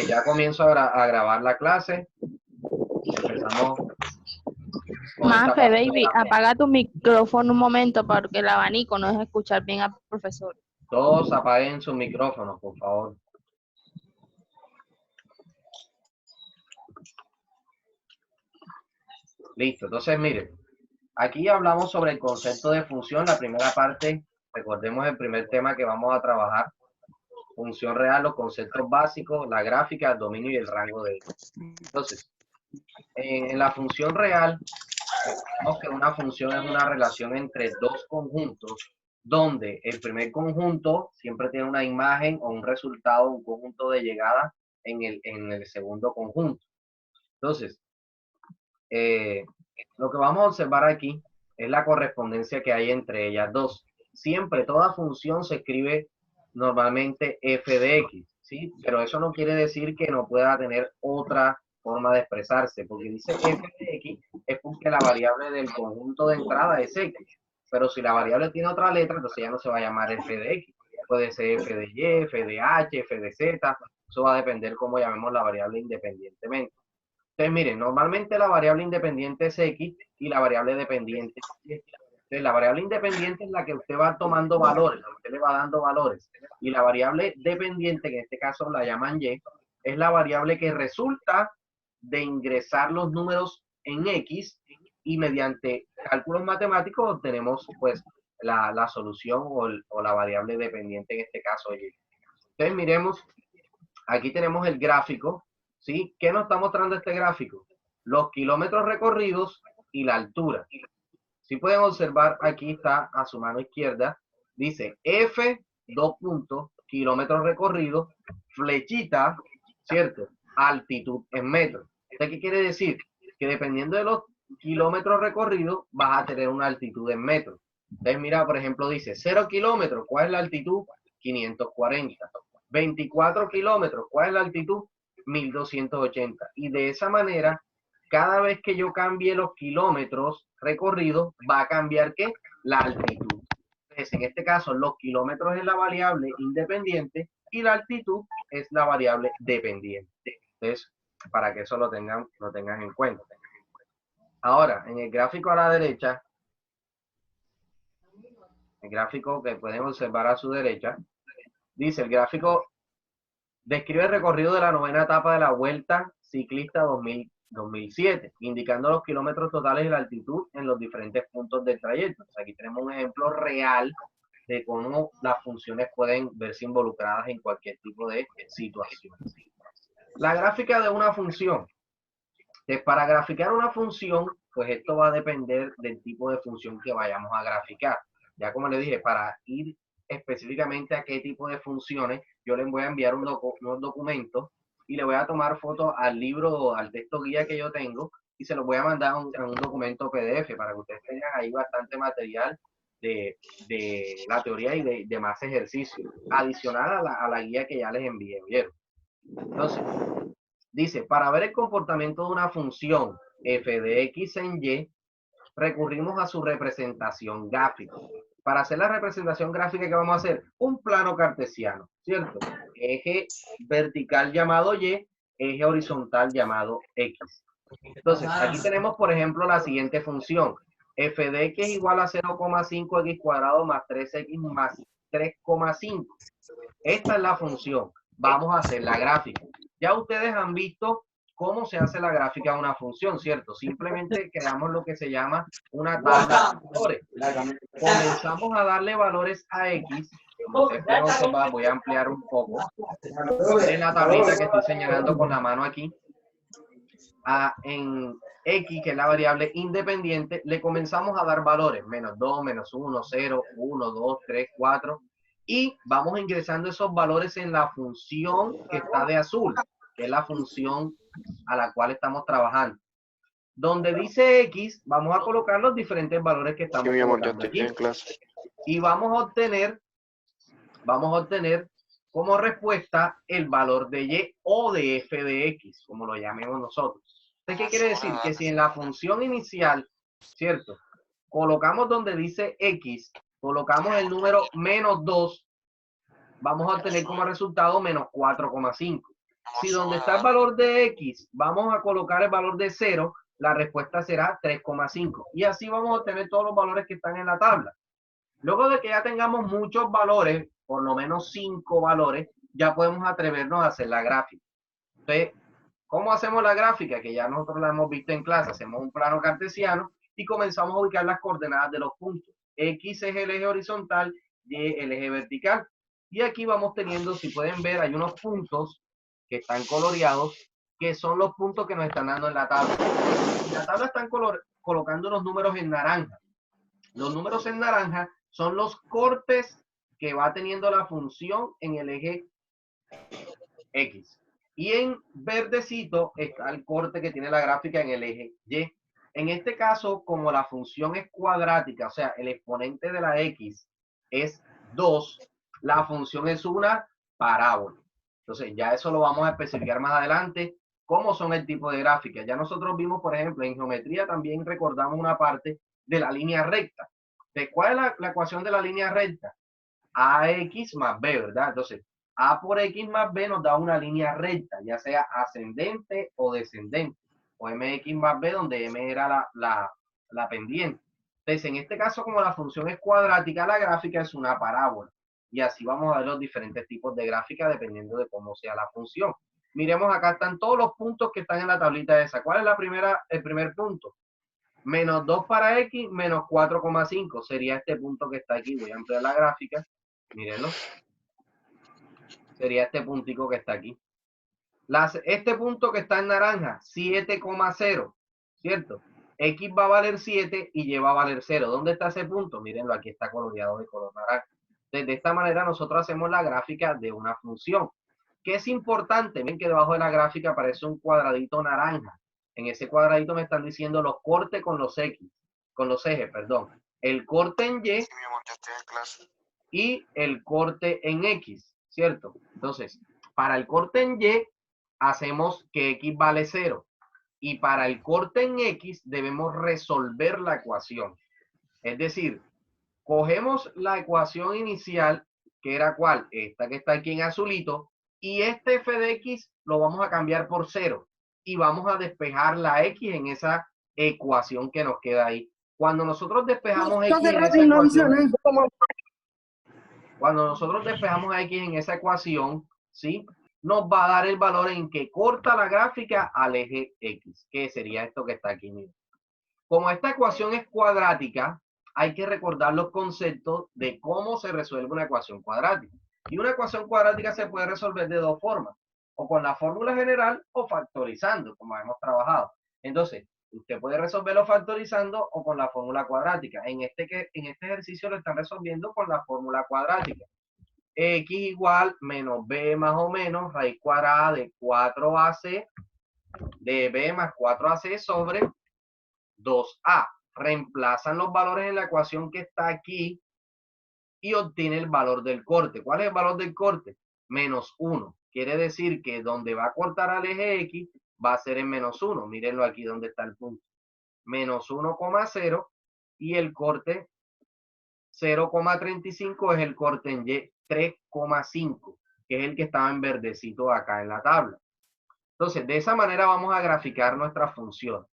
Ya comienzo a grabar la clase. Empezamos con esta Mafe, parte de baby, apaga tu micrófono un momento porque el abanico no deja escuchar bien al profesor. Todos apaguen sus micrófonos, por favor. Listo. Entonces, miren, aquí hablamos sobre el concepto de función. La primera parte, recordemos el primer tema que vamos a trabajar. Función real, los conceptos básicos, la gráfica, el dominio y el rango de ella. Entonces, en la función real, recordemos que una función es una relación entre dos conjuntos, donde el primer conjunto siempre tiene una imagen o un resultado, un conjunto de llegada en el segundo conjunto. Entonces, lo que vamos a observar aquí es la correspondencia que hay entre ellas dos. Siempre toda función se escribe normalmente f de x, ¿sí? Pero eso no quiere decir que no pueda tener otra forma de expresarse, porque dice f de x es porque la variable del conjunto de entrada es x. Pero si la variable tiene otra letra, entonces ya no se va a llamar f de x. Puede ser f de y, f de h, f de z. Eso va a depender cómo llamemos la variable independientemente. Entonces, miren, normalmente la variable independiente es x y la variable dependiente es y. Entonces, la variable independiente es la que usted va tomando valores, usted le va dando valores. Y la variable dependiente, que en este caso la llaman y, es la variable que resulta de ingresar los números en x y mediante cálculos matemáticos obtenemos pues la solución o la variable dependiente, en este caso y. Entonces, miremos, aquí tenemos el gráfico, ¿sí? ¿Qué nos está mostrando este gráfico? Los kilómetros recorridos y la altura. Si pueden observar, aquí está a su mano izquierda, dice F, 2 puntos, kilómetros recorridos, flechita, ¿cierto? Altitud en metros. ¿Qué quiere decir? Que dependiendo de los kilómetros recorridos, vas a tener una altitud en metros. Entonces, mira, por ejemplo, dice 0 kilómetros, ¿cuál es la altitud? 540. 24 kilómetros, ¿cuál es la altitud? 1280. Y de esa manera, cada vez que yo cambie los kilómetros recorridos, va a cambiar ¿qué? La altitud. Entonces, en este caso, los kilómetros es la variable independiente y la altitud es la variable dependiente. Entonces, para que eso lo tengan en cuenta. Ahora, en el gráfico a la derecha, el gráfico que pueden observar a su derecha, dice el gráfico describe el recorrido de la novena etapa de la Vuelta Ciclista 2007, indicando los kilómetros totales y la altitud en los diferentes puntos del trayecto. O sea, aquí tenemos un ejemplo real de cómo las funciones pueden verse involucradas en cualquier tipo de situación. La gráfica de una función. Para graficar una función, pues esto va a depender del tipo de función que vayamos a graficar. Ya como les dije, para ir específicamente a qué tipo de funciones, yo les voy a enviar unos documentos y le voy a tomar fotos al libro, al texto guía que yo tengo y se los voy a mandar a un documento PDF para que ustedes tengan ahí bastante material de la teoría y de más ejercicio, adicional a la guía que ya les envié, ¿vieron? Entonces, dice, para ver el comportamiento de una función f de x en y, recurrimos a su representación gráfica. Para hacer la representación gráfica, ¿qué vamos a hacer? Un plano cartesiano, ¿cierto? Eje vertical llamado y, eje horizontal llamado x. Entonces, aquí tenemos, por ejemplo, la siguiente función. F de x es igual a 0,5x cuadrado más 3x más 3,5. Esta es la función. Vamos a hacer la gráfica. Ya ustedes han visto cómo se hace la gráfica de una función, ¿cierto? Simplemente creamos lo que se llama una tabla de valores. Comenzamos a darle valores a x. Como ustedes pueden observar, voy a ampliar un poco. En la tablita que estoy señalando con la mano aquí, en x, que es la variable independiente, le comenzamos a dar valores, menos 2, menos 1, 0, 1, 2, 3, 4, y vamos ingresando esos valores en la función que está de azul, que es la función a la cual estamos trabajando. Donde dice x, vamos a colocar los diferentes valores que estamos colocando aquí. Y vamos a obtener como respuesta el valor de y o de f de x, como lo llamemos nosotros. Entonces, ¿qué quiere decir? Que si en la función inicial, ¿cierto? Colocamos donde dice x, colocamos el número menos 2, vamos a obtener como resultado menos 4,5. Si donde está el valor de X vamos a colocar el valor de 0, la respuesta será 3,5. Y así vamos a obtener todos los valores que están en la tabla. Luego de que ya tengamos muchos valores, por lo menos 5 valores, ya podemos atrevernos a hacer la gráfica. Entonces, ¿cómo hacemos la gráfica? Que ya nosotros la hemos visto en clase. Hacemos un plano cartesiano y comenzamos a ubicar las coordenadas de los puntos. X es el eje horizontal, Y el eje vertical. Y aquí vamos teniendo, si pueden ver, hay unos puntos que están coloreados, que son los puntos que nos están dando en la tabla. En la tabla están colocando los números en naranja. Los números en naranja son los cortes que va teniendo la función en el eje X. Y en verdecito está el corte que tiene la gráfica en el eje Y. En este caso, como la función es cuadrática, o sea, el exponente de la X es 2, la función es una parábola. Entonces, ya eso lo vamos a especificar más adelante, cómo son el tipo de gráfica. Ya nosotros vimos, por ejemplo, en geometría también recordamos una parte de la línea recta. ¿De cuál es la ecuación de la línea recta? AX más B, ¿verdad? Entonces, A por X más B nos da una línea recta, ya sea ascendente o descendente, o MX más B, donde M era la pendiente. Entonces, en este caso, como la función es cuadrática, la gráfica es una parábola. Y así vamos a ver los diferentes tipos de gráfica dependiendo de cómo sea la función. Miremos, acá están todos los puntos que están en la tablita esa. ¿Cuál es el primer punto? Menos 2 para X, menos 4,5. Sería este punto que está aquí. Voy a ampliar la gráfica. Mírenlo. Sería este puntico que está aquí. Este punto que está en naranja, 7,0, ¿cierto? X va a valer 7 y Y va a valer 0. ¿Dónde está ese punto? Mírenlo, aquí está coloreado de color naranja. De esta manera nosotros hacemos la gráfica de una función. ¿Qué es importante? Ven que debajo de la gráfica aparece un cuadradito naranja. En ese cuadradito me están diciendo los cortes con los X, con los ejes, perdón. El corte en Y y el corte en X, ¿cierto? Entonces, para el corte en Y, hacemos que X vale 0. Y para el corte en X, debemos resolver la ecuación. Es decir, cogemos la ecuación inicial, que era ¿cuál? Esta que está aquí en azulito, y este f de x lo vamos a cambiar por 0. Y vamos a despejar la x en esa ecuación que nos queda ahí. Cuando nosotros despejamos x en esa ecuación, cuando nosotros despejamos a X en esa ecuación, ¿sí? Nos va a dar el valor en que corta la gráfica al eje X, que sería esto que está aquí. Miren. Como esta ecuación es cuadrática, hay que recordar los conceptos de cómo se resuelve una ecuación cuadrática. Y una ecuación cuadrática se puede resolver de dos formas, o con la fórmula general o factorizando, como hemos trabajado. Entonces, usted puede resolverlo factorizando o con la fórmula cuadrática. En este ejercicio lo están resolviendo con la fórmula cuadrática. X igual menos B más o menos raíz cuadrada de 4AC de B más 4AC sobre 2A. Reemplazan los valores en la ecuación que está aquí y obtiene el valor del corte. ¿Cuál es el valor del corte? Menos 1. Quiere decir que donde va a cortar al eje X va a ser en menos 1. Mírenlo aquí donde está el punto. Menos 1,0 y el corte 0,35 es el corte en Y 3,5, que es el que estaba en verdecito acá en la tabla. Entonces, de esa manera vamos a graficar nuestra función.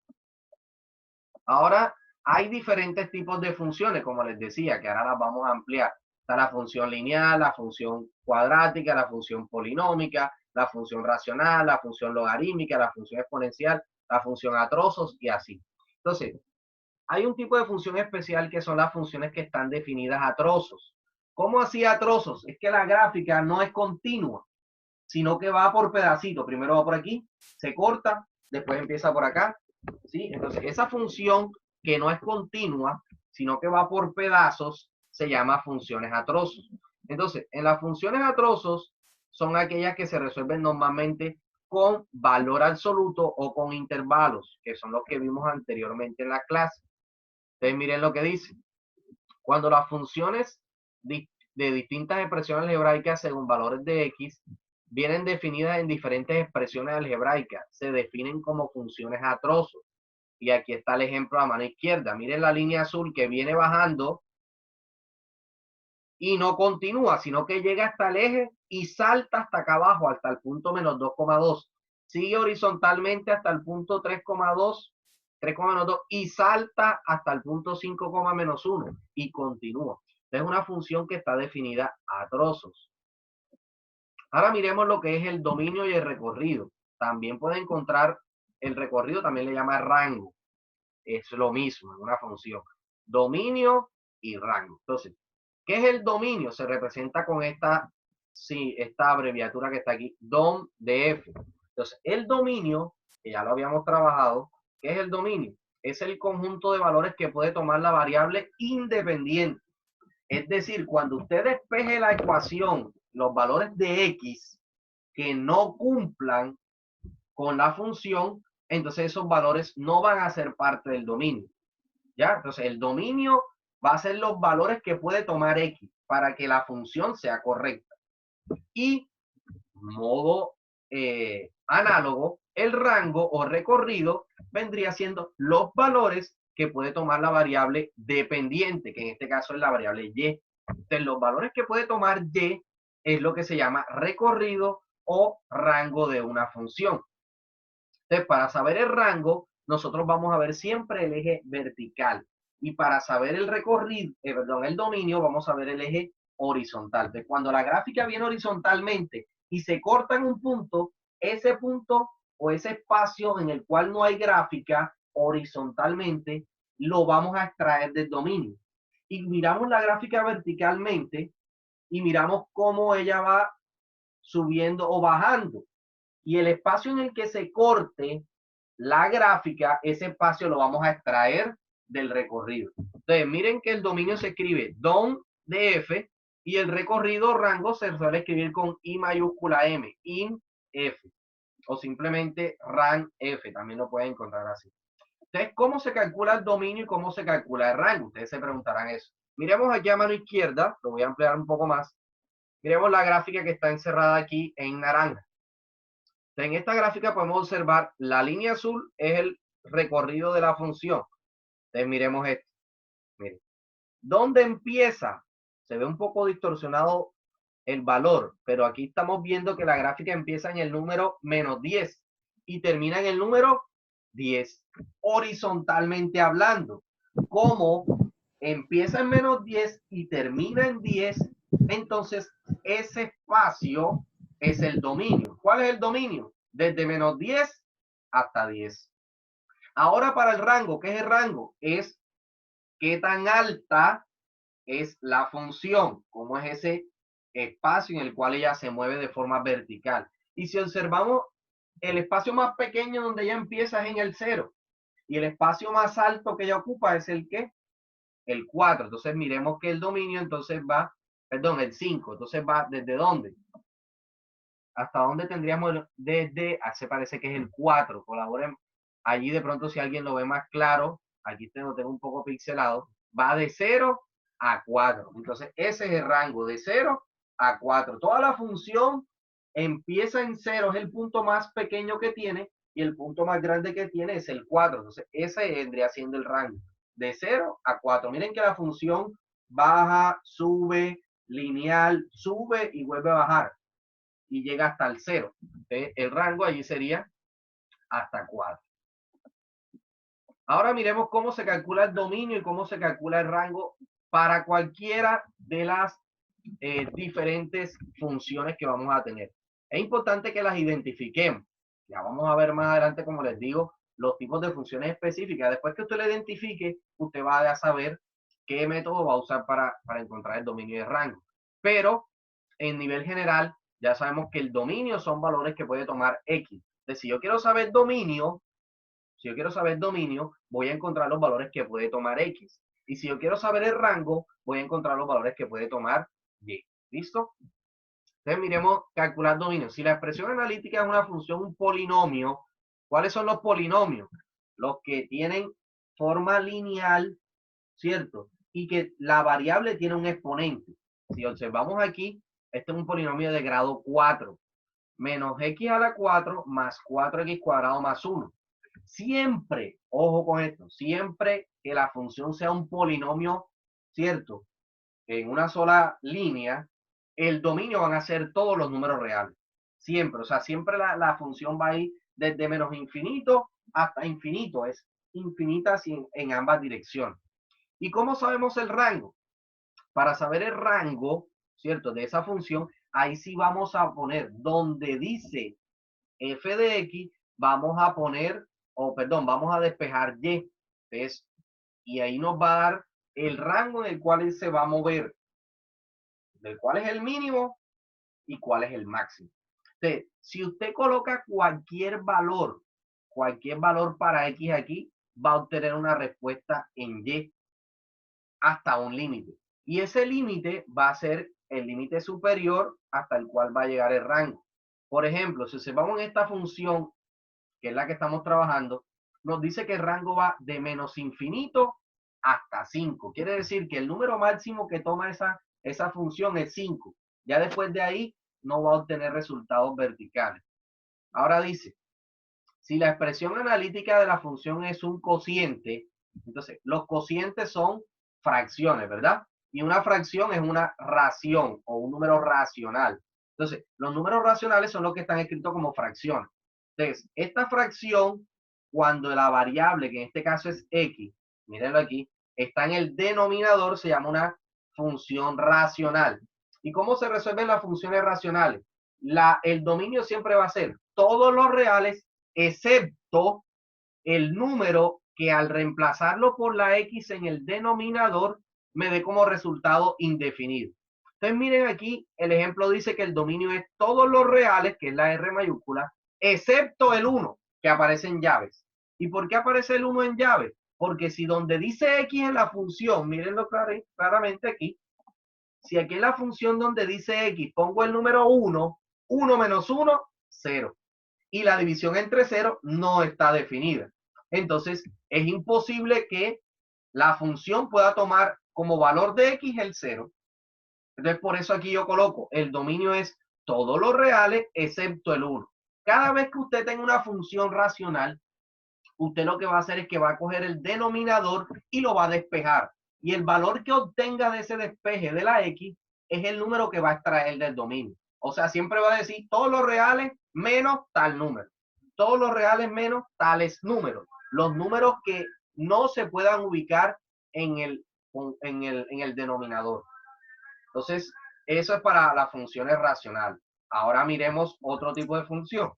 Ahora, hay diferentes tipos de funciones, como les decía, que ahora las vamos a ampliar. Está la función lineal, la función cuadrática, la función polinómica, la función racional, la función logarítmica, la función exponencial, la función a trozos y así. Entonces, hay un tipo de función especial que son las funciones que están definidas a trozos. ¿Cómo así a trozos? Es que la gráfica no es continua, sino que va por pedacitos. Primero va por aquí, se corta, después empieza por acá, ¿sí? Entonces, esa función que no es continua, sino que va por pedazos, se llama funciones a trozos. Entonces, en las funciones a trozos son aquellas que se resuelven normalmente con valor absoluto o con intervalos, que son los que vimos anteriormente en la clase. Entonces, miren lo que dice. Cuando las funciones de distintas expresiones algebraicas según valores de X vienen definidas en diferentes expresiones algebraicas, se definen como funciones a trozos. Y aquí está el ejemplo a mano izquierda. Miren la línea azul que viene bajando y no continúa, sino que llega hasta el eje y salta hasta acá abajo, hasta el punto menos 2,2. Sigue horizontalmente hasta el punto 3,2, 3,2 y salta hasta el punto 5, menos 1 y continúa. Es una función que está definida a trozos. Ahora miremos lo que es el dominio y el recorrido. También puede encontrar el recorrido, también le llama rango. Es lo mismo, es una función. Dominio y rango. Entonces, ¿qué es el dominio? Se representa con esta abreviatura que está aquí, DOM de F. Entonces, el dominio, que ya lo habíamos trabajado, ¿qué es el dominio? Es el conjunto de valores que puede tomar la variable independiente. Es decir, cuando usted despeje la ecuación, los valores de X que no cumplan con la función, entonces esos valores no van a ser parte del dominio. ¿Ya? Entonces, el dominio va a ser los valores que puede tomar X para que la función sea correcta. Y, modo análogo, el rango o recorrido vendría siendo los valores que puede tomar la variable dependiente, que en este caso es la variable Y. Entonces, los valores que puede tomar Y es lo que se llama recorrido o rango de una función. Entonces, para saber el rango, nosotros vamos a ver siempre el eje vertical. Y para saber el recorrido, el dominio, vamos a ver el eje horizontal. Entonces, cuando la gráfica viene horizontalmente y se corta en un punto, ese punto o ese espacio en el cual no hay gráfica horizontalmente, lo vamos a extraer del dominio. Y miramos la gráfica verticalmente y miramos cómo ella va subiendo o bajando. Y el espacio en el que se corte la gráfica, ese espacio lo vamos a extraer del recorrido. Entonces, miren que el dominio se escribe DOM de F y el recorrido rango se suele escribir con I mayúscula M, IN F, o simplemente RAN F, también lo pueden encontrar así. Entonces, ¿cómo se calcula el dominio y cómo se calcula el rango? Ustedes se preguntarán eso. Miremos aquí a mano izquierda, lo voy a ampliar un poco más. Miremos la gráfica que está encerrada aquí en naranja. En esta gráfica podemos observar la línea azul es el recorrido de la función. Entonces miremos esto. Miren. ¿Dónde empieza? Se ve un poco distorsionado el valor, pero aquí estamos viendo que la gráfica empieza en el número menos 10 y termina en el número 10, horizontalmente hablando. Como empieza en menos 10 y termina en 10, entonces ese espacio es el dominio. ¿Cuál es el dominio? Desde menos 10 hasta 10. Ahora para el rango, ¿qué es el rango? Es qué tan alta es la función, cómo es ese espacio en el cual ella se mueve de forma vertical. Y si observamos, el espacio más pequeño donde ella empieza es en el 0. Y el espacio más alto que ella ocupa es el ¿qué? El 4. Entonces miremos que el dominio entonces va, perdón, el 5. Entonces va desde dónde? ¿Hasta dónde tendríamos desde? Se parece que es el 4. Colaboren allí de pronto si alguien lo ve más claro. Aquí lo tengo un poco pixelado. Va de 0 a 4. Entonces ese es el rango de 0 a 4. Toda la función empieza en 0, es el punto más pequeño que tiene y el punto más grande que tiene es el 4. Entonces ese vendría siendo el rango de 0 a 4. Miren que la función baja, sube, lineal, sube y vuelve a bajar y llega hasta el 0. Entonces, el rango allí sería hasta 4. Ahora miremos cómo se calcula el dominio y cómo se calcula el rango para cualquiera de las diferentes funciones que vamos a tener. Es importante que las identifiquemos. Ya vamos a ver más adelante, como les digo, los tipos de funciones específicas. Después que usted lo identifique, usted va a saber qué método va a usar para encontrar el dominio y el rango. Pero en nivel general, ya sabemos que el dominio son valores que puede tomar X. Entonces, si yo quiero saber dominio, voy a encontrar los valores que puede tomar X. Y si yo quiero saber el rango, voy a encontrar los valores que puede tomar Y. ¿Listo? Entonces miremos calcular dominio. Si la expresión analítica es una función, un polinomio, ¿cuáles son los polinomios? Los que tienen forma lineal, ¿cierto? Y que la variable tiene un exponente. Si observamos aquí, este es un polinomio de grado 4. Menos x a la 4 más 4x cuadrado más 1. Siempre, ojo con esto, siempre que la función sea un polinomio, ¿cierto? en una sola línea, el dominio van a ser todos los números reales. Siempre, o sea, siempre la función va a ir desde menos infinito hasta infinito, es infinita en ambas direcciones. ¿Y cómo sabemos el rango? Para saber el rango, ¿cierto? De esa función, ahí sí vamos a poner donde dice f de x, vamos a poner, o perdón, vamos a despejar y. ¿Ves? Y ahí nos va a dar el rango en el cual se va a mover, del cual es el mínimo y cuál es el máximo. Entonces, si usted coloca cualquier valor para x aquí, va a obtener una respuesta en y hasta un límite. Y ese límite va a ser el límite superior hasta el cual va a llegar el rango. Por ejemplo, si observamos en esta función, que es la que estamos trabajando, nos dice que el rango va de menos infinito hasta 5. Quiere decir que el número máximo que toma esa función es 5. Ya después de ahí no va a obtener resultados verticales. Ahora dice, si la expresión analítica de la función es un cociente, entonces los cocientes son fracciones, ¿verdad? Y una fracción es una ración o un número racional. Entonces, los números racionales son los que están escritos como fracciones. Entonces, esta fracción, cuando la variable, que en este caso es x, mírenlo aquí, está en el denominador, se llama una función racional. ¿Y cómo se resuelven las funciones racionales? El dominio siempre va a ser todos los reales excepto el número que al reemplazarlo por la x en el denominador me dé como resultado indefinido. Entonces miren aquí, el ejemplo dice que el dominio es todos los reales, que es la R mayúscula, excepto el 1, que aparece en llaves. ¿Y por qué aparece el 1 en llaves? Porque si donde dice x en la función, mírenlo claramente aquí, si aquí en la función donde dice x pongo el número 1, 1 menos 1, 0. Y la división entre 0 no está definida. Entonces, es imposible que la función pueda tomar como valor de x el 0. Entonces, por eso aquí yo coloco, el dominio es todos los reales excepto el 1. Cada vez que usted tenga una función racional, usted lo que va a hacer es que va a coger el denominador y lo va a despejar. Y el valor que obtenga de ese despeje de la x es el número que va a extraer del dominio. O sea, siempre va a decir todos los reales menos tal número. Todos los reales menos tales números. Los números que no se puedan ubicar en el denominador. Entonces, eso es para las funciones racionales. Ahora miremos otro tipo de función.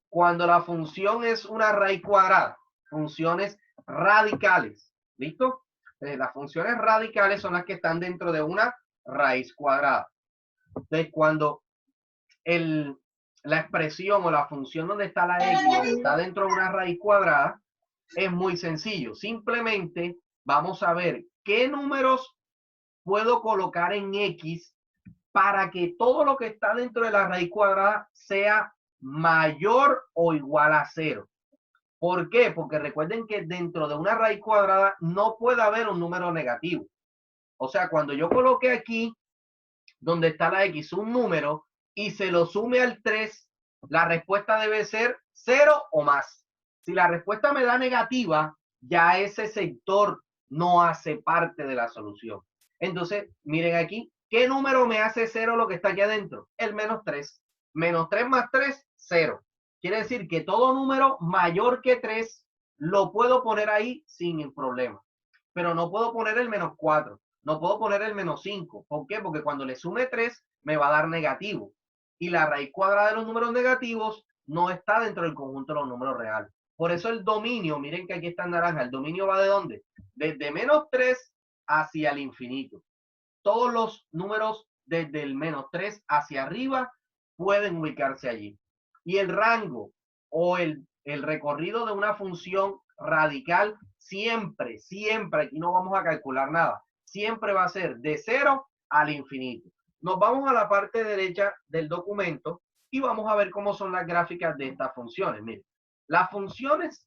Cuando la función es una raíz cuadrada, funciones radicales, ¿listo? Las funciones radicales son las que están dentro de una raíz cuadrada. Entonces, cuando la expresión o la función donde está la x está dentro de una raíz cuadrada, es muy sencillo. Simplemente vamos a ver qué números puedo colocar en x para que todo lo que está dentro de la raíz cuadrada sea mayor o igual a 0. ¿Por qué? Porque recuerden que dentro de una raíz cuadrada no puede haber un número negativo. O sea, cuando yo coloque aquí, donde está la x, un número y se lo sume al 3, la respuesta debe ser 0 o más. Si la respuesta me da negativa, ya ese sector no hace parte de la solución. Entonces, miren aquí, ¿qué número me hace 0 lo que está aquí adentro? El menos 3. Menos 3 más 3, 0. Quiere decir que todo número mayor que 3 lo puedo poner ahí sin problema. Pero no puedo poner el menos 4. No puedo poner el menos 5. ¿Por qué? Porque cuando le sume 3 me va a dar negativo. Y la raíz cuadrada de los números negativos no está dentro del conjunto de los números reales. Por eso el dominio, miren que aquí está en naranja, el dominio va de dónde? Desde menos 3 hacia el infinito. Todos los números desde el menos 3 hacia arriba pueden ubicarse allí. Y el rango o el recorrido de una función radical siempre, aquí no vamos a calcular nada, siempre va a ser de 0 al infinito. Nos vamos a la parte derecha del documento y vamos a ver cómo son las gráficas de estas funciones. Miren, las funciones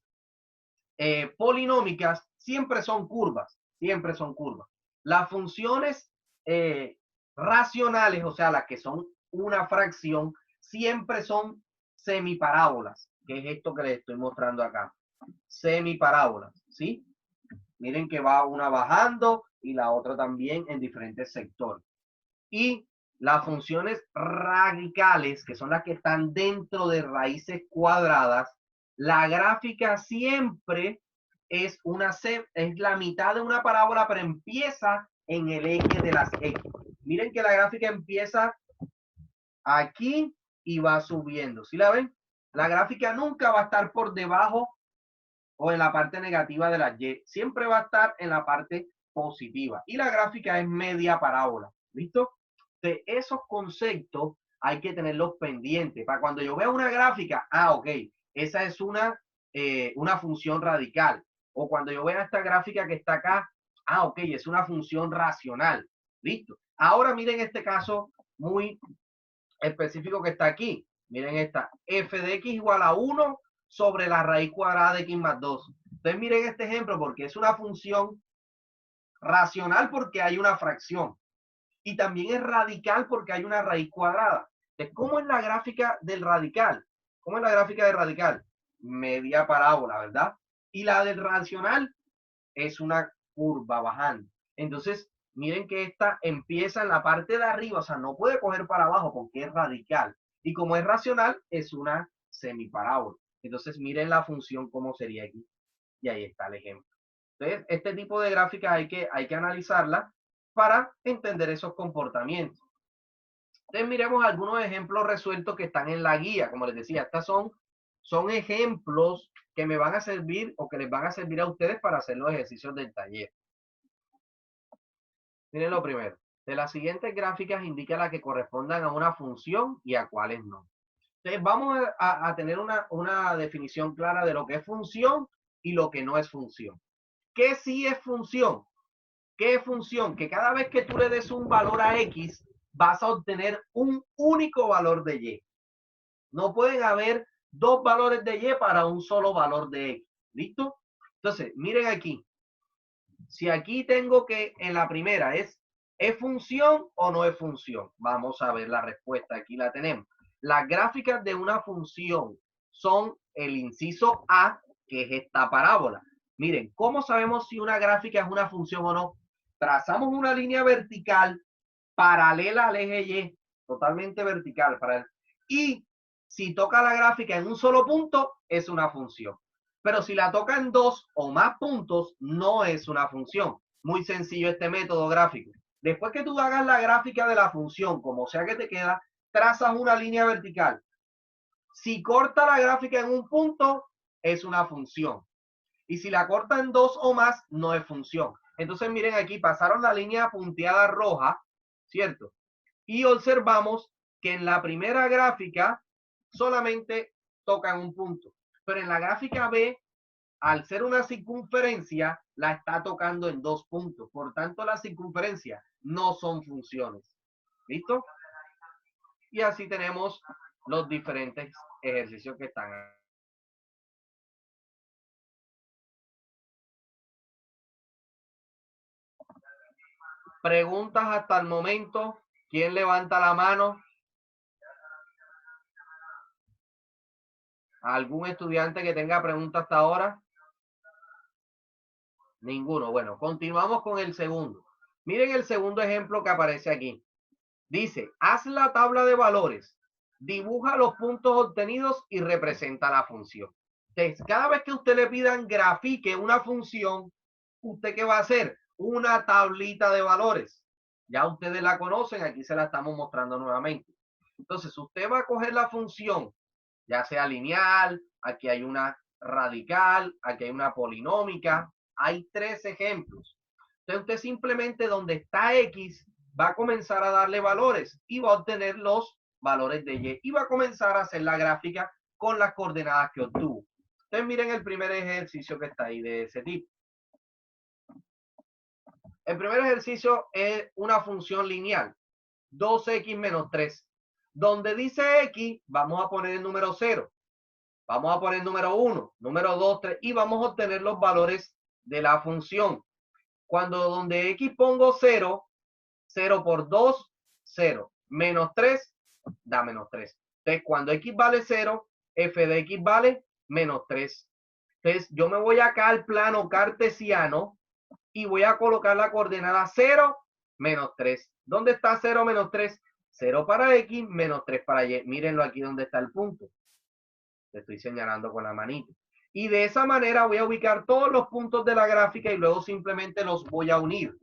polinómicas siempre son curvas, siempre son curvas. Las funciones racionales, o sea, las que son una fracción, siempre son semiparábolas, que es esto que les estoy mostrando acá. Semiparábolas, ¿sí? Miren que va una bajando y la otra también en diferentes sectores. Y las funciones radicales, que son las que están dentro de raíces cuadradas, la gráfica siempre es la mitad de una parábola, pero empieza en el eje de las X. Miren que la gráfica empieza aquí y va subiendo. ¿Sí la ven? La gráfica nunca va a estar por debajo o en la parte negativa de la Y. Siempre va a estar en la parte positiva. Y la gráfica es media parábola. ¿Listo? De esos conceptos hay que tenerlos pendientes. Para cuando yo vea una gráfica, ok, esa es una función radical. O cuando yo vea esta gráfica que está acá, ok, es una función racional. ¿Listo? Ahora miren este caso muy específico que está aquí. Miren esta, f de x igual a 1 sobre la raíz cuadrada de x más 2. Entonces miren este ejemplo porque es una función racional porque hay una fracción. Y también es radical porque hay una raíz cuadrada. Entonces, ¿cómo es la gráfica del radical? ¿Cómo es la gráfica del radical? Media parábola, ¿verdad? Y la del racional es una curva bajando. Entonces, miren que esta empieza en la parte de arriba, o sea, no puede coger para abajo porque es radical. Y como es racional, es una semiparábola. Entonces, miren la función cómo sería aquí. Y ahí está el ejemplo. Entonces, este tipo de gráficas hay que analizarla para entender esos comportamientos. Entonces, miremos algunos ejemplos resueltos que están en la guía. Como les decía, estas son ejemplos que me van a servir o que les van a servir a ustedes para hacer los ejercicios del taller. Miren lo primero. De las siguientes gráficas indica la que correspondan a una función y a cuáles no. Entonces vamos a tener una definición clara de lo que es función y lo que no es función. ¿Qué sí es función? ¿Qué es función? Que cada vez que tú le des un valor a X, vas a obtener un único valor de Y. No pueden haber dos valores de Y para un solo valor de X. ¿Listo? Entonces, miren aquí. Si aquí tengo que en la primera ¿es función o no es función? Vamos a ver la respuesta. Aquí la tenemos. Las gráficas de una función son el inciso A, que es esta parábola. Miren, ¿cómo sabemos si una gráfica es una función o no? Trazamos una línea vertical paralela al eje Y, totalmente vertical. Y si toca la gráfica en un solo punto, es una función. Pero si la toca en dos o más puntos, no es una función. Muy sencillo este método gráfico. Después que tú hagas la gráfica de la función, como sea que te queda, trazas una línea vertical. Si corta la gráfica en un punto, es una función. Y si la corta en dos o más, no es función. Entonces miren aquí, pasaron la línea punteada roja, ¿cierto? Y observamos que en la primera gráfica solamente tocan un punto. Pero en la gráfica B, al ser una circunferencia, la está tocando en dos puntos. Por tanto, las circunferencias no son funciones. ¿Listo? Y así tenemos los diferentes ejercicios que están. Preguntas hasta el momento. ¿Quién levanta la mano? ¿Algún estudiante que tenga preguntas hasta ahora? Ninguno. Bueno, continuamos con el segundo. Miren el segundo ejemplo que aparece aquí. Dice, haz la tabla de valores, dibuja los puntos obtenidos y representa la función. Entonces, cada vez que usted le pidan grafique una función, ¿usted qué va a hacer? Una tablita de valores. Ya ustedes la conocen, aquí se la estamos mostrando nuevamente. Entonces, usted va a coger la función, ya sea lineal, aquí hay una radical, aquí hay una polinómica, hay tres ejemplos. Entonces, usted simplemente donde está X, va a comenzar a darle valores y va a obtener los valores de Y y va a comenzar a hacer la gráfica con las coordenadas que obtuvo. Entonces miren el primer ejercicio que está ahí de ese tipo. El primer ejercicio es una función lineal, 2x menos 3. Donde dice x, vamos a poner el número 0. Vamos a poner el número 1, número 2, 3 y vamos a obtener los valores de la función. Cuando donde x pongo 0, 0 por 2, 0. Menos 3, da menos 3. Entonces, cuando x vale 0, f de x vale menos 3. Entonces, yo me voy acá al plano cartesiano y voy a colocar la coordenada 0, menos 3. ¿Dónde está 0, menos 3? 0 para X, menos 3 para Y. Mírenlo aquí donde está el punto. Le estoy señalando con la manito. Y de esa manera voy a ubicar todos los puntos de la gráfica y luego simplemente los voy a unir.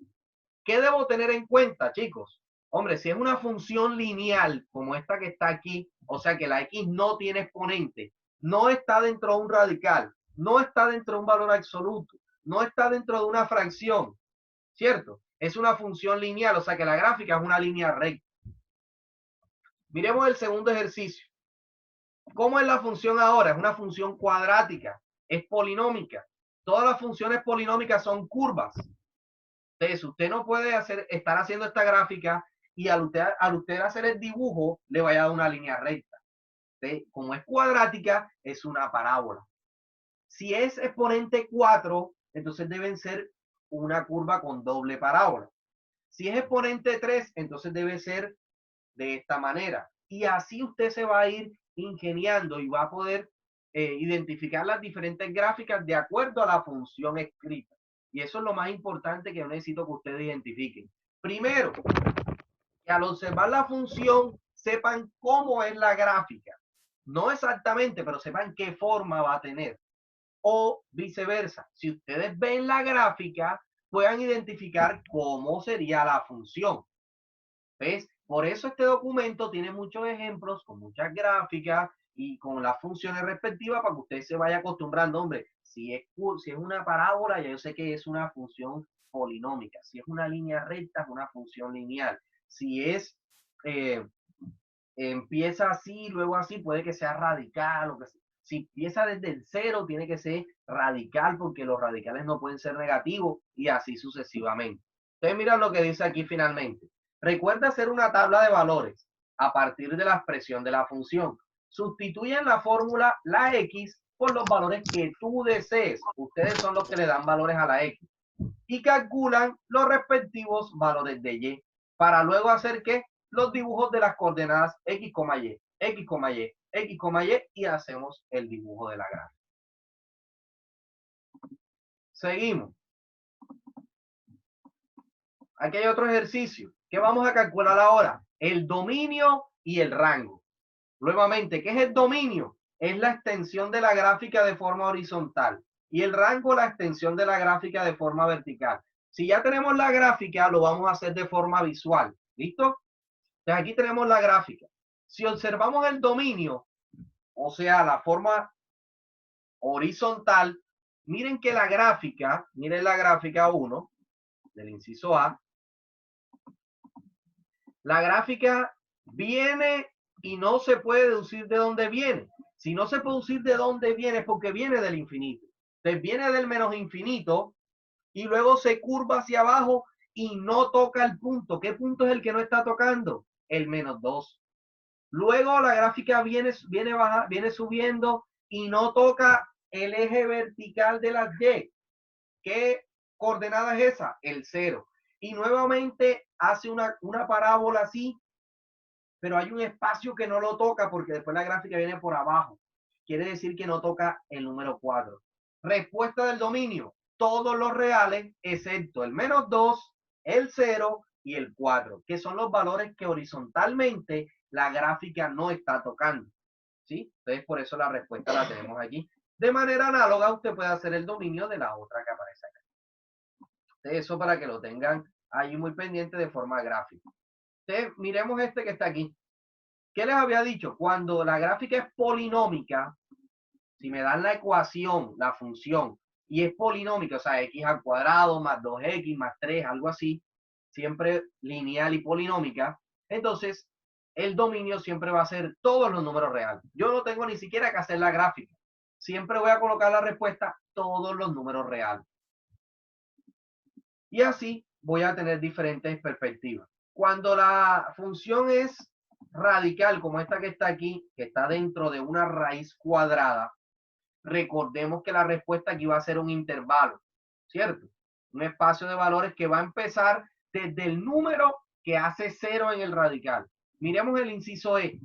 ¿Qué debo tener en cuenta, chicos? Hombre, si es una función lineal como esta que está aquí, o sea que la X no tiene exponente, no está dentro de un radical, no está dentro de un valor absoluto, no está dentro de una fracción, ¿cierto? Es una función lineal, o sea que la gráfica es una línea recta. Miremos el segundo ejercicio. ¿Cómo es la función ahora? Es una función cuadrática, es polinómica. Todas las funciones polinómicas son curvas. Entonces, usted no puede estar haciendo esta gráfica y al usted hacer el dibujo le vaya a dar una línea recta. Entonces, como es cuadrática, es una parábola. Si es exponente 4, entonces deben ser una curva con doble parábola. Si es exponente 3, entonces debe ser de esta manera. Y así usted se va a ir ingeniando y va a poder identificar las diferentes gráficas de acuerdo a la función escrita. Y eso es lo más importante que yo necesito que ustedes identifiquen. Primero, que al observar la función sepan cómo es la gráfica. No exactamente, pero sepan qué forma va a tener. O viceversa, si ustedes ven la gráfica, puedan identificar cómo sería la función. ¿Ves? Por eso este documento tiene muchos ejemplos con muchas gráficas y con las funciones respectivas para que usted se vaya acostumbrando. Hombre, si es una parábola, ya yo sé que es una función polinómica. Si es una línea recta, es una función lineal. Si es empieza así, luego así, puede que sea radical. O que si empieza desde el 0, tiene que ser radical porque los radicales no pueden ser negativos y así sucesivamente. Entonces, mira lo que dice aquí finalmente. Recuerda hacer una tabla de valores a partir de la expresión de la función. Sustituyen la fórmula la X por los valores que tú desees. Ustedes son los que le dan valores a la X. Y calculan los respectivos valores de Y. Para luego hacer ¿qué? Los dibujos de las coordenadas X, Y, X, Y, X, Y y hacemos el dibujo de la gráfica. Seguimos. Aquí hay otro ejercicio. ¿Qué vamos a calcular ahora? El dominio y el rango. Nuevamente, ¿qué es el dominio? Es la extensión de la gráfica de forma horizontal y el rango la extensión de la gráfica de forma vertical. Si ya tenemos la gráfica, lo vamos a hacer de forma visual. ¿Listo? Entonces aquí tenemos la gráfica. Si observamos el dominio, o sea, la forma horizontal, miren que miren la gráfica 1 del inciso A, la gráfica viene y no se puede deducir de dónde viene. Si no se puede deducir de dónde viene es porque viene del infinito. Entonces viene del menos infinito y luego se curva hacia abajo y no toca el punto. ¿Qué punto es el que no está tocando? El menos 2. Luego la gráfica viene subiendo y no toca el eje vertical de las Y. ¿Qué coordenada es esa? El 0. Y nuevamente hace una parábola así, pero hay un espacio que no lo toca porque después la gráfica viene por abajo. Quiere decir que no toca el número 4. Respuesta del dominio. Todos los reales, excepto el menos 2, el 0 y el 4, que son los valores que horizontalmente la gráfica no está tocando. ¿Sí? Entonces, por eso la respuesta la tenemos aquí. De manera análoga, usted puede hacer el dominio de la otra que aparece acá. Entonces, eso para que lo tengan ahí muy pendiente de forma gráfica. Entonces, miremos este que está aquí. ¿Qué les había dicho? Cuando la gráfica es polinómica, si me dan la ecuación, la función, y es polinómica, o sea, x al cuadrado más 2x más 3, algo así, siempre lineal y polinómica, entonces el dominio siempre va a ser todos los números reales. Yo no tengo ni siquiera que hacer la gráfica. Siempre voy a colocar la respuesta todos los números reales. Y así voy a tener diferentes perspectivas. Cuando la función es radical, como esta que está aquí, que está dentro de una raíz cuadrada, recordemos que la respuesta aquí va a ser un intervalo, ¿cierto? Un espacio de valores que va a empezar desde el número que hace 0 en el radical. Miremos el inciso E.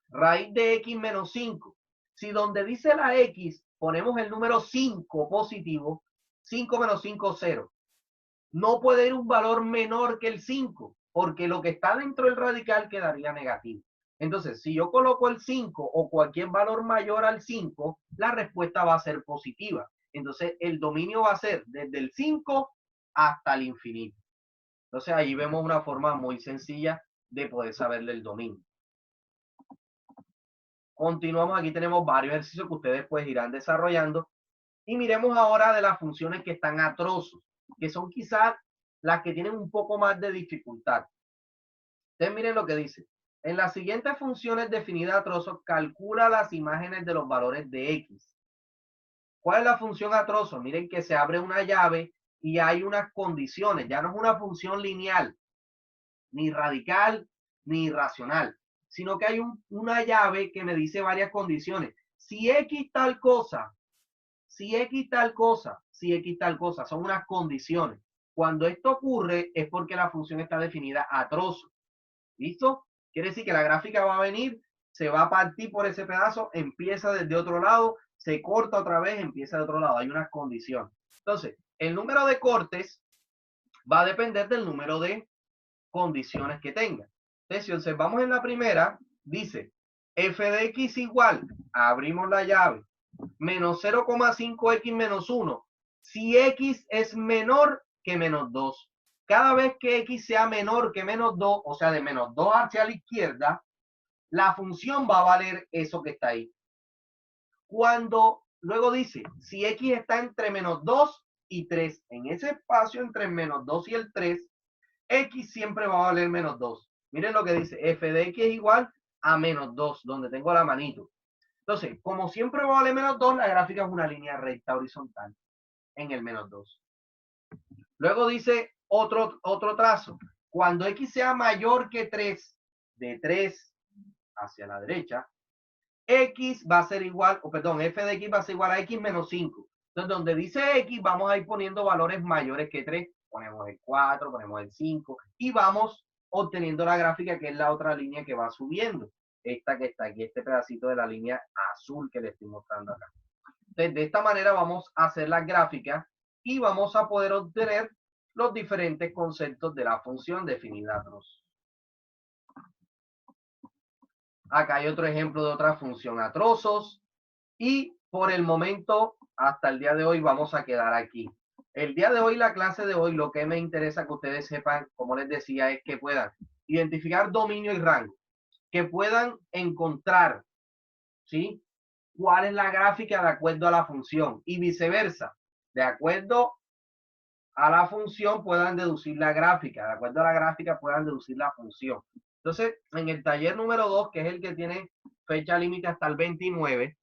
Raíz de x menos 5. Si donde dice la x ponemos el número 5 positivo, 5 menos 5, 0. no puede ir un valor menor que el 5, porque lo que está dentro del radical quedaría negativo. Entonces, si yo coloco el 5 o cualquier valor mayor al 5, la respuesta va a ser positiva. Entonces, el dominio va a ser desde el 5 hasta el infinito. Entonces, ahí vemos una forma muy sencilla de poder saber del dominio. Continuamos, aquí tenemos varios ejercicios que ustedes pues irán desarrollando. Y miremos ahora de las funciones que están a trozos, que son quizás las que tienen un poco más de dificultad. Ustedes miren lo que dice. En las siguientes funciones definidas a trozos, calcula las imágenes de los valores de X. ¿Cuál es la función a trozos? Miren que se abre una llave y hay unas condiciones. Ya no es una función lineal, ni radical, ni irracional, sino que hay una llave que me dice varias condiciones. Si X tal cosa, si X tal cosa, si X tal cosa, son unas condiciones. Cuando esto ocurre es porque la función está definida a trozos. ¿Listo? Quiere decir que la gráfica va a venir, se va a partir por ese pedazo, empieza desde otro lado, se corta otra vez, empieza de otro lado. Hay unas condiciones. Entonces, el número de cortes va a depender del número de condiciones que tenga. Entonces, si observamos en la primera, dice f de x igual, abrimos la llave, menos 0,5x menos 1, si x es menor que menos 2. Cada vez que x sea menor que menos 2, o sea, de menos 2 hacia la izquierda, la función va a valer eso que está ahí. Cuando luego dice, si x está entre menos 2 y 3, en ese espacio entre menos 2 y el 3, x siempre va a valer menos 2. Miren lo que dice, f de x es igual a menos 2, donde tengo la manito. Entonces, como siempre va a valer menos 2, la gráfica es una línea recta horizontal en el menos 2. Luego dice otro trazo. Cuando x sea mayor que 3, de 3 hacia la derecha, x va a ser igual, o perdón, f de x va a ser igual a x menos 5. Entonces, donde dice x, vamos a ir poniendo valores mayores que 3. Ponemos el 4, ponemos el 5 y vamos obteniendo la gráfica, que es la otra línea que va subiendo. Esta que está aquí, este pedacito de la línea azul que le estoy mostrando acá. Entonces, de esta manera vamos a hacer las gráficas y vamos a poder obtener los diferentes conceptos de la función definida a trozos. Acá hay otro ejemplo de otra función a trozos. Y por el momento, hasta el día de hoy, vamos a quedar aquí. El día de hoy, la clase de hoy, lo que me interesa que ustedes sepan, como les decía, es que puedan identificar dominio y rango, que puedan encontrar, ¿sí?, cuál es la gráfica de acuerdo a la función y viceversa. De acuerdo a la función puedan deducir la gráfica, de acuerdo a la gráfica puedan deducir la función. Entonces, en el taller número 2, que es el que tiene fecha límite hasta el 29,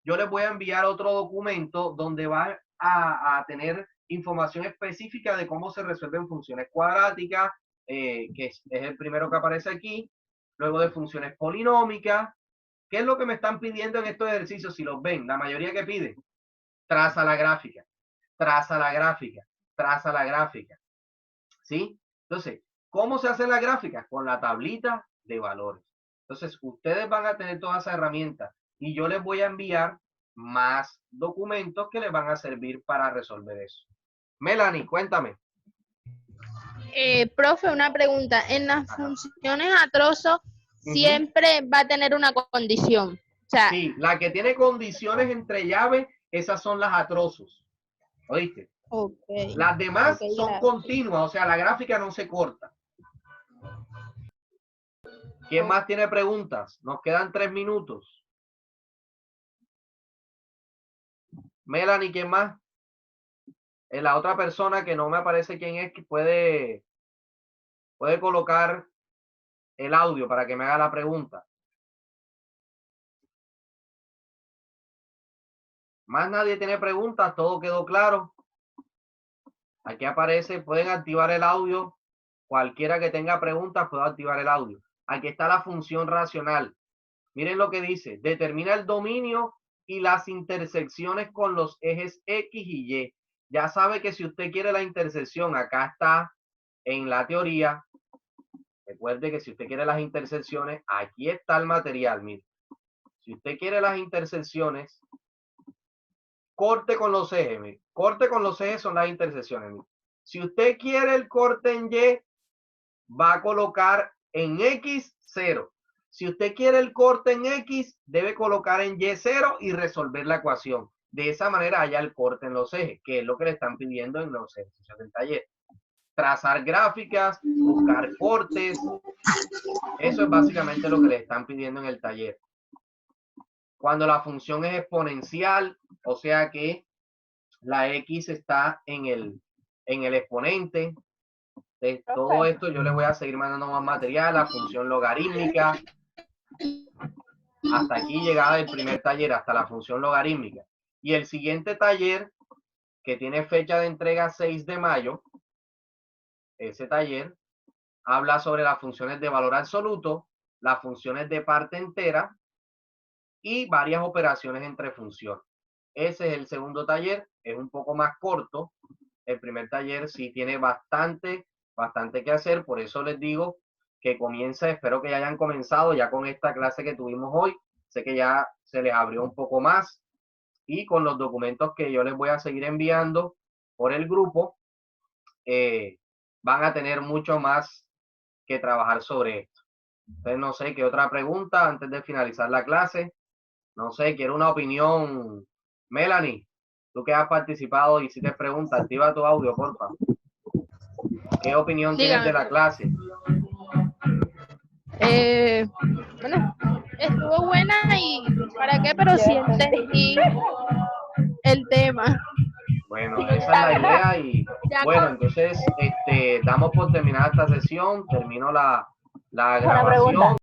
yo les voy a enviar otro documento donde va a tener información específica de cómo se resuelven funciones cuadráticas, que es el primero que aparece aquí, luego de funciones polinómicas. ¿Qué es lo que me están pidiendo en estos ejercicios? Si los ven, la mayoría que piden, traza la gráfica, traza la gráfica, traza la gráfica. ¿Sí? Entonces, ¿cómo se hace la gráfica? Con la tablita de valores. Entonces, ustedes van a tener todas esas herramientas y yo les voy a enviar más documentos que les van a servir para resolver eso. Melanie, cuéntame. Profe, una pregunta. En las funciones a trozos siempre va a tener una condición. O sea, sí, la que tiene condiciones entre llaves, esas son las a trozos. ¿Oíste? Okay. Las demás Okay, son continuas, o sea, la gráfica no se corta. ¿Quién más tiene preguntas? Nos quedan 3 minutos. Melanie, ¿quién más? La otra persona que no me aparece quién es, que puede colocar el audio para que me haga la pregunta. Más nadie tiene preguntas, todo quedó claro. Aquí aparece, pueden activar el audio. Cualquiera que tenga preguntas puede activar el audio. Aquí está la función racional. Miren lo que dice. Determina el dominio y las intersecciones con los ejes X y Y. Ya sabe que si usted quiere la intersección, acá está en la teoría. Recuerde que si usted quiere las intersecciones, aquí está el material. Mire. Si usted quiere las intersecciones, corte con los ejes. Mire. Corte con los ejes son las intersecciones. Mire. Si usted quiere el corte en Y, va a colocar en X 0. Si usted quiere el corte en X, debe colocar en Y 0 y resolver la ecuación. De esa manera haya el corte en los ejes, que es lo que le están pidiendo en los ejercicios del taller. Trazar gráficas, buscar cortes. Eso es básicamente lo que le están pidiendo en el taller. Cuando la función es exponencial, o sea que la X está en el exponente. De todo esto yo les voy a seguir mandando más material, la función logarítmica. Hasta aquí llegada el primer taller, hasta la función logarítmica. Y el siguiente taller, que tiene fecha de entrega 6 de mayo, ese taller habla sobre las funciones de valor absoluto, las funciones de parte entera y varias operaciones entre funciones. Ese es el segundo taller, es un poco más corto. El primer taller sí tiene bastante que hacer, por eso les digo que comienza, espero que ya hayan comenzado ya con esta clase que tuvimos hoy. Sé que ya se les abrió un poco más y con los documentos que yo les voy a seguir enviando por el grupo, van a tener mucho más que trabajar sobre esto. Entonces, no sé, ¿qué otra pregunta antes de finalizar la clase? No sé, quiero una opinión. Melanie, tú que has participado y si te preguntas, activa tu audio, porfa. ¿Qué opinión tienes de la clase? Bueno, estuvo buena y ¿para qué? Pero sí entendí el tema. Bueno, esa es la idea y bueno, entonces damos por terminada esta sesión, termino la grabación.